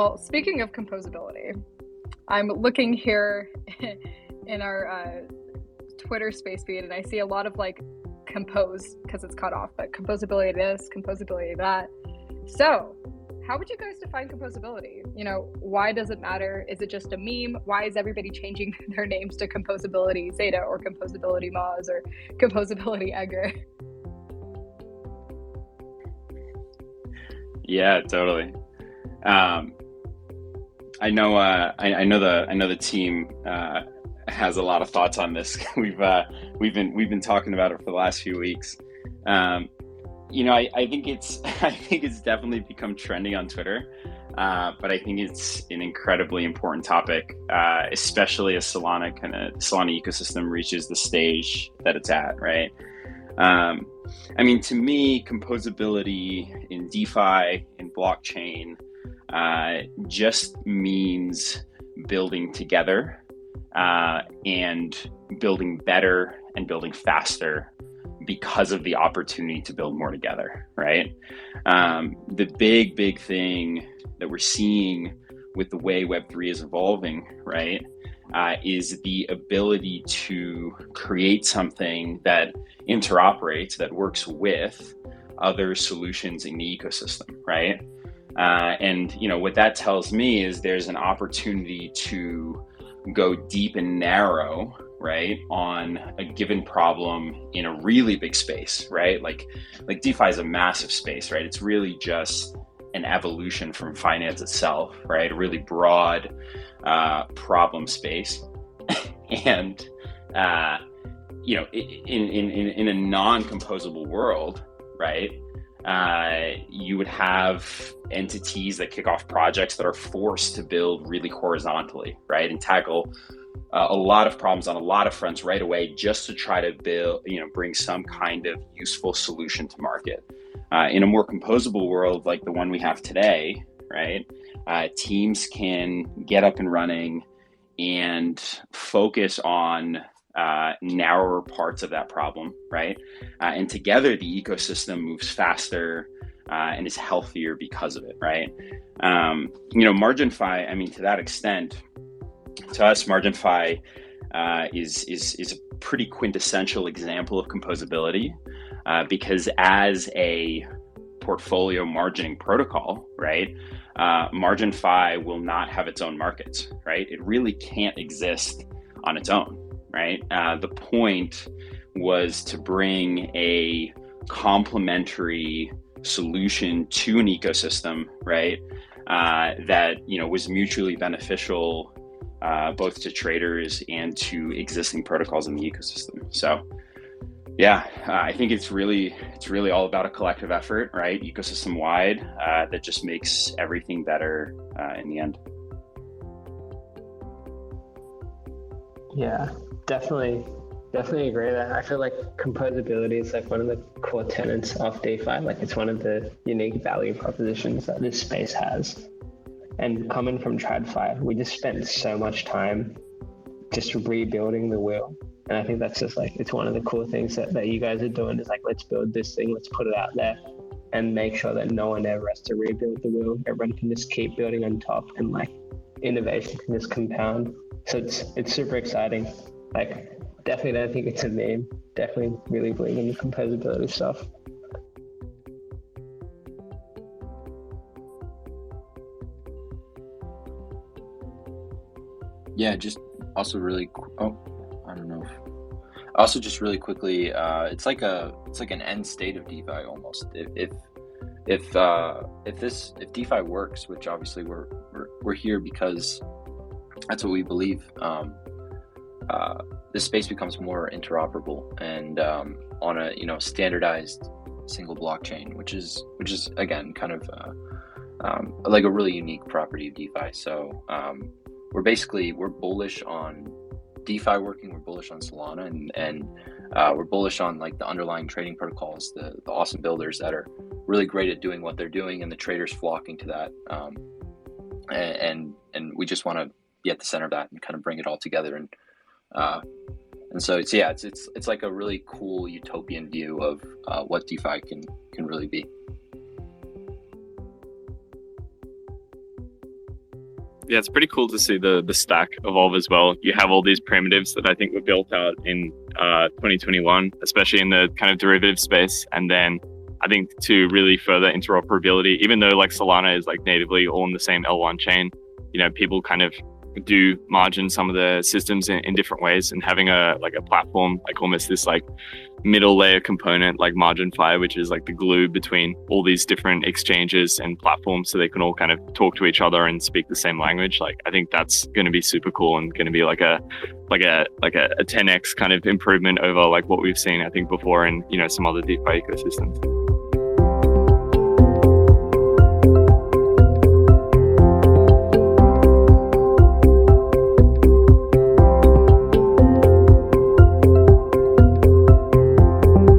Well, speaking of composability, I'm looking here in our Twitter space feed, and I see a lot of like compose because it's cut off, but composability this, composability that. So, how would you guys define composability? You know, why does it matter? Is it just a meme? Why is everybody changing their names to composability Zeta or composability Moz or composability Edgar? Yeah, totally. I know the team has a lot of thoughts on this. We've been talking about it for the last few weeks. I think it's definitely become trendy on Twitter, but I think it's an incredibly important topic, especially as Solana ecosystem reaches the stage that it's at, right? To me, composability in DeFi, in blockchain, just means building together and building better and building faster because of the opportunity to build more together, right? The big thing that we're seeing with the way Web3 is evolving, right, is the ability to create something that interoperates, that works with other solutions in the ecosystem, right? What that tells me is there's an opportunity to go deep and narrow, right, on a given problem in a really big space, right? Like DeFi is a massive space, right? It's really just an evolution from finance itself, right? A really broad problem space. And in a non-composable world, right, you would have entities that kick off projects that are forced to build really horizontally, right, and tackle a lot of problems on a lot of fronts right away, just to try to bring some kind of useful solution to market. In a more composable world like the one we have today, right, teams can get up and running and focus on narrower parts of that problem, right? And together the ecosystem moves faster and is healthier because of it, right? Marginfi, to that extent, to us, Marginfi is a pretty quintessential example of composability because as a portfolio margining protocol, right, Marginfi will not have its own markets, right? It really can't exist on its own, right? The point was to bring a complementary solution to an ecosystem, right? That was mutually beneficial both to traders and to existing protocols in the ecosystem. So, yeah, I think it's really all about a collective effort, right? Ecosystem wide, that just makes everything better in the end. Yeah, definitely agree with that. I feel like composability is like one of the core tenets of DeFi. Like it's one of the unique value propositions that this space has. And coming from TradFi, we just spent so much time just rebuilding the wheel. And I think that's just like, it's one of the cool things that you guys are doing is like, let's build this thing, let's put it out there and make sure that no one ever has to rebuild the wheel. Everyone can just keep building on top and like innovation can just compound. So it's super exciting. Like definitely don't think it's a meme. Definitely really believe in the composability stuff. Yeah, just also really also just really quickly, it's like an end state of DeFi almost. If DeFi works, which obviously we're here because that's what we believe, this space becomes more interoperable and on a standardized single blockchain, which is again kind of like a really unique property of DeFi. So we're bullish on DeFi working, we're bullish on Solana, and we're bullish on like the underlying trading protocols, the awesome builders that are really great at doing what they're doing, and the traders flocking to that. And we just want to be at the center of that and kind of bring it all together. And so it's like a really cool utopian view of what DeFi can really be. Yeah, it's pretty cool to see the stack evolve as well. You have all these primitives that I think were built out in 2021, especially in the kind of derivative space. And then I think to really further interoperability, even though like Solana is like natively all in the same L1 chain, you know, people kind of do margin some of the systems in different ways, and having a platform, like almost this like middle layer component like Marginfi, which is like the glue between all these different exchanges and platforms, so they can all kind of talk to each other and speak the same language. Like I think that's going to be super cool and going to be like a 10x kind of improvement over like what we've seen I think before in, you know, some other DeFi ecosystems.